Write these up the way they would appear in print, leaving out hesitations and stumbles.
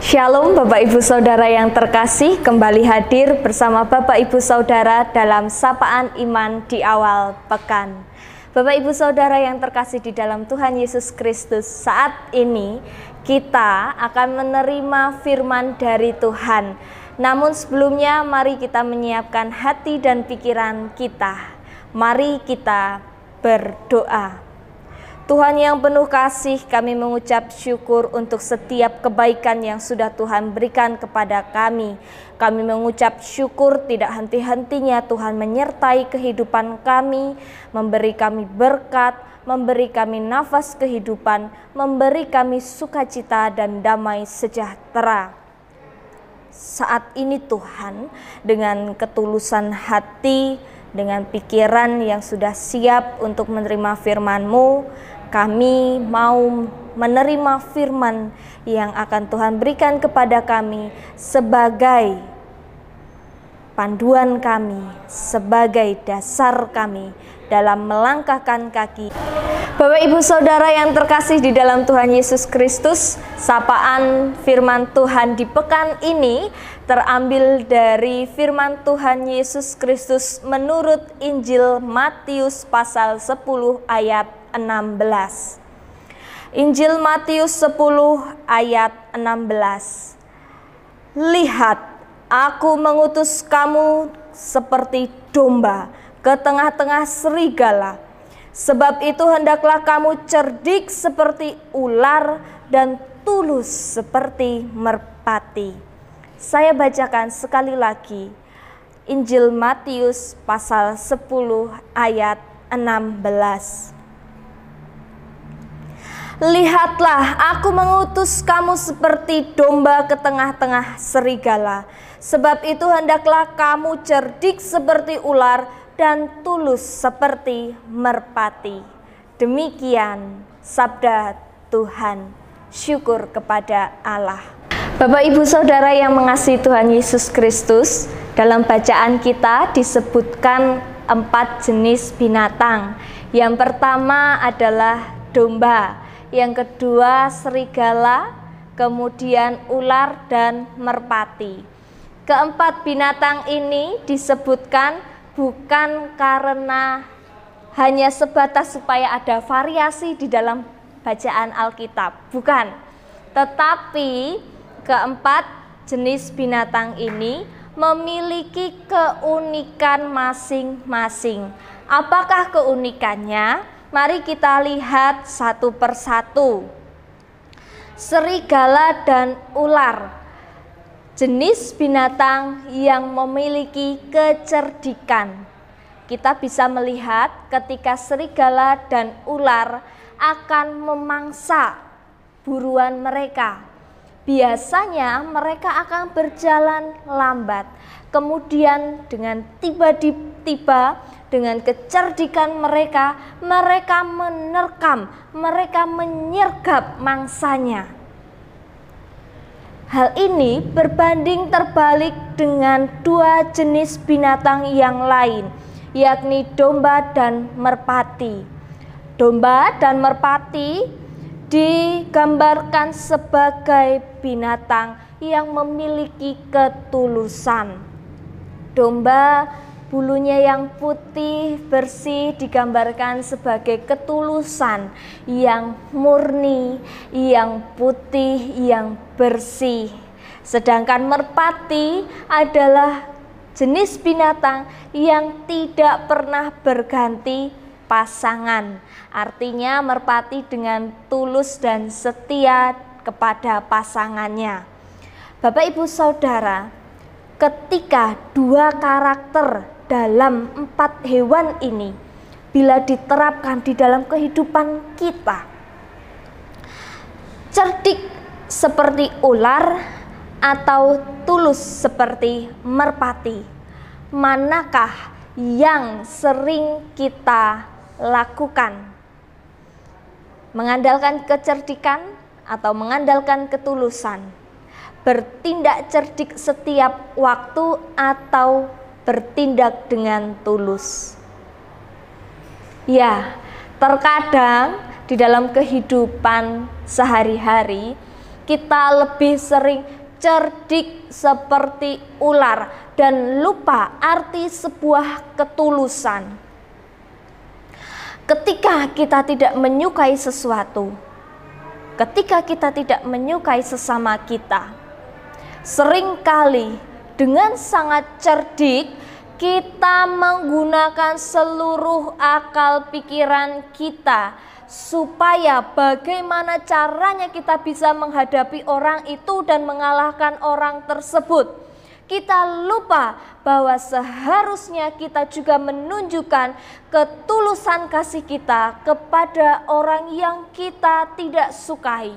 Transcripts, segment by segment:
Shalom Bapak Ibu Saudara yang terkasih, kembali hadir bersama Bapak Ibu Saudara dalam Sapaan Iman di awal pekan. Bapak Ibu Saudara yang terkasih di dalam Tuhan Yesus Kristus, saat ini kita akan menerima firman dari Tuhan. Namun sebelumnya mari kita menyiapkan hati dan pikiran kita. Mari kita berdoa. Tuhan yang penuh kasih, kami mengucap syukur untuk setiap kebaikan yang sudah Tuhan berikan kepada kami. Kami mengucap syukur tidak henti-hentinya Tuhan menyertai kehidupan kami, memberi kami berkat, memberi kami nafas kehidupan, memberi kami sukacita dan damai sejahtera. Saat ini Tuhan, dengan ketulusan hati, dengan pikiran yang sudah siap untuk menerima firman-Mu, kami mau menerima firman yang akan Tuhan berikan kepada kami sebagai panduan kami, sebagai dasar kami dalam melangkahkan kaki. Bapak Ibu Saudara yang terkasih di dalam Tuhan Yesus Kristus, sapaan firman Tuhan di pekan ini terambil dari firman Tuhan Yesus Kristus menurut Injil Matius pasal 10 ayat 16. Injil Matius 10 ayat 16. Lihat, aku mengutus kamu seperti domba ke tengah-tengah serigala. Sebab itu hendaklah kamu cerdik seperti ular dan tulus seperti merpati. Saya bacakan sekali lagi. Injil Matius pasal 10 ayat 16. Lihatlah, aku mengutus kamu seperti domba ke tengah-tengah serigala. Sebab itu hendaklah kamu cerdik seperti ular dan tulus seperti merpati. Demikian sabda Tuhan. Syukur kepada Allah. Bapak Ibu Saudara yang mengasihi Tuhan Yesus Kristus, dalam bacaan kita disebutkan 4 jenis binatang. Yang pertama adalah domba, yang kedua serigala, kemudian ular dan merpati. Keempat binatang ini disebutkan bukan karena hanya sebatas supaya ada variasi di dalam bacaan Alkitab, bukan. Tetapi keempat jenis binatang ini memiliki keunikan masing-masing. Apakah keunikannya? Mari kita lihat satu persatu. Serigala dan ular, jenis binatang yang memiliki kecerdikan. Kita bisa melihat ketika serigala dan ular akan memangsa buruan mereka. Biasanya mereka akan berjalan lambat. Kemudian dengan tiba-tiba dengan kecerdikan mereka menerkam, mereka menyergap mangsanya. Hal ini berbanding terbalik dengan dua jenis binatang yang lain, yakni domba dan merpati. Domba dan merpati digambarkan sebagai binatang yang memiliki ketulusan. Domba bulunya yang putih bersih digambarkan sebagai ketulusan yang murni, yang putih, yang bersih. Sedangkan merpati adalah jenis binatang yang tidak pernah berganti pasangan. Artinya merpati dengan tulus dan setia kepada pasangannya. Bapak Ibu Saudara, ketika dua karakter dalam 4 hewan ini bila diterapkan di dalam kehidupan kita, cerdik seperti ular atau tulus seperti merpati, manakah yang sering kita lakukan? Mengandalkan kecerdikan atau mengandalkan ketulusan? Bertindak cerdik setiap waktu atau bertindak dengan tulus? Ya, terkadang di dalam kehidupan sehari-hari kita lebih sering cerdik seperti ular dan lupa arti sebuah ketulusan. Ketika kita tidak menyukai sesuatu, ketika kita tidak menyukai sesama kita, seringkali dengan sangat cerdik kita menggunakan seluruh akal pikiran kita supaya bagaimana caranya kita bisa menghadapi orang itu dan mengalahkan orang tersebut. Kita lupa bahwa seharusnya kita juga menunjukkan ketulusan kasih kita kepada orang yang kita tidak sukai.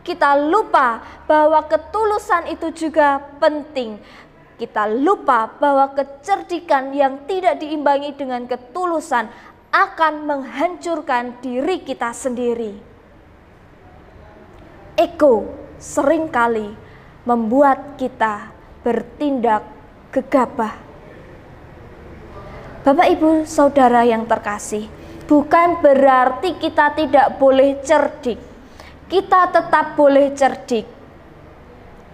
Kita lupa bahwa ketulusan itu juga penting. Kita lupa bahwa kecerdikan yang tidak diimbangi dengan ketulusan akan menghancurkan diri kita sendiri. Ego seringkali membuat kita bertindak gegabah. Bapak, Ibu, Saudara yang terkasih, bukan berarti kita tidak boleh cerdik. Kita tetap boleh cerdik,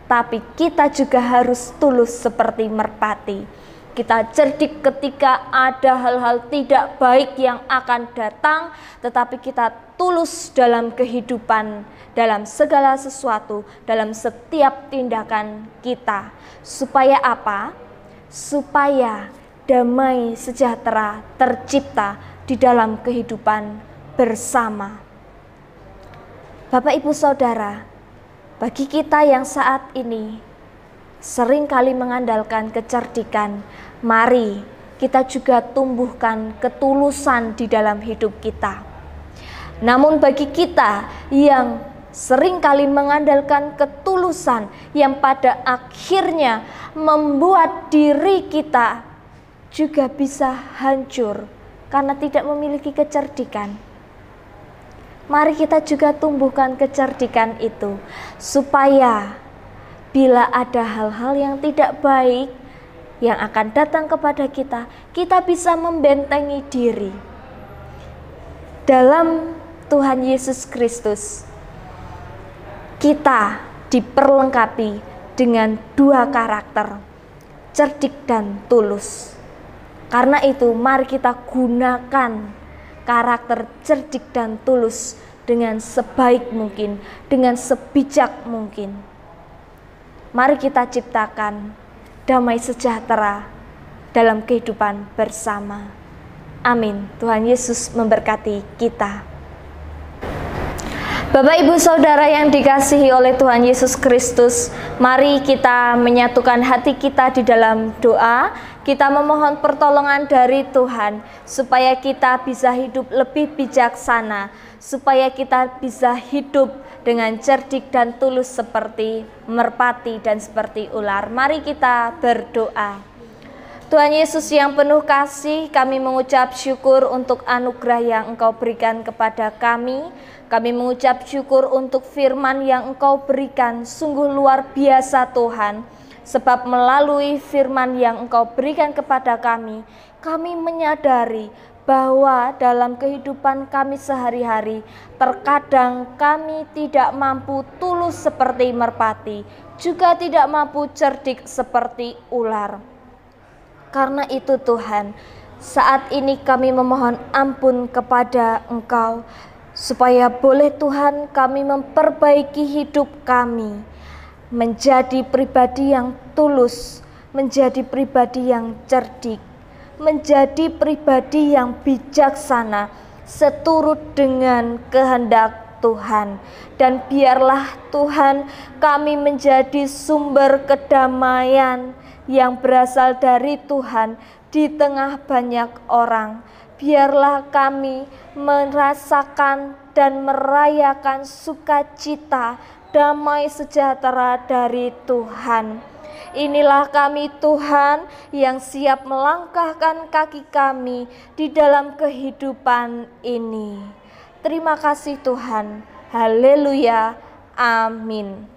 tapi kita juga harus tulus seperti merpati. Kita cerdik ketika ada hal-hal tidak baik yang akan datang, tetapi kita tulus dalam kehidupan, dalam segala sesuatu, dalam setiap tindakan kita. Supaya apa? Supaya damai sejahtera tercipta di dalam kehidupan bersama. Bapak, Ibu, Saudara, bagi kita yang saat ini seringkali mengandalkan kecerdikan, mari kita juga tumbuhkan ketulusan di dalam hidup kita. Namun bagi kita yang seringkali mengandalkan ketulusan yang pada akhirnya membuat diri kita juga bisa hancur karena tidak memiliki kecerdikan, mari kita juga tumbuhkan kecerdikan itu supaya bila ada hal-hal yang tidak baik yang akan datang kepada kita, kita bisa membentengi diri. Dalam Tuhan Yesus Kristus, kita diperlengkapi dengan dua karakter, cerdik dan tulus. Karena itu, mari kita gunakan karakter cerdik dan tulus dengan sebaik mungkin, dengan sebijak mungkin. Mari kita ciptakan damai sejahtera dalam kehidupan bersama. Amin. Tuhan Yesus memberkati kita. Bapak, Ibu, Saudara yang dikasihi oleh Tuhan Yesus Kristus, mari kita menyatukan hati kita di dalam doa. Kita memohon pertolongan dari Tuhan supaya kita bisa hidup lebih bijaksana, supaya kita bisa hidup dengan cerdik dan tulus seperti merpati dan seperti ular. Mari kita berdoa. Tuhan Yesus yang penuh kasih, kami mengucap syukur untuk anugerah yang Engkau berikan kepada kami. Kami mengucap syukur untuk firman yang Engkau berikan, sungguh luar biasa Tuhan. Sebab melalui firman yang Engkau berikan kepada kami menyadari bahwa dalam kehidupan kami sehari-hari, terkadang kami tidak mampu tulus seperti merpati, juga tidak mampu cerdik seperti ular. Karena itu Tuhan, saat ini kami memohon ampun kepada Engkau, supaya boleh Tuhan kami memperbaiki hidup kami, menjadi pribadi yang tulus, menjadi pribadi yang cerdik, menjadi pribadi yang bijaksana, seturut dengan kehendak Tuhan. Dan biarlah Tuhan kami menjadi sumber kedamaian yang berasal dari Tuhan di tengah banyak orang. Biarlah kami merasakan dan merayakan sukacita, damai sejahtera dari Tuhan. Inilah kami Tuhan yang siap melangkahkan kaki kami di dalam kehidupan ini. Terima kasih Tuhan. Haleluya. Amin.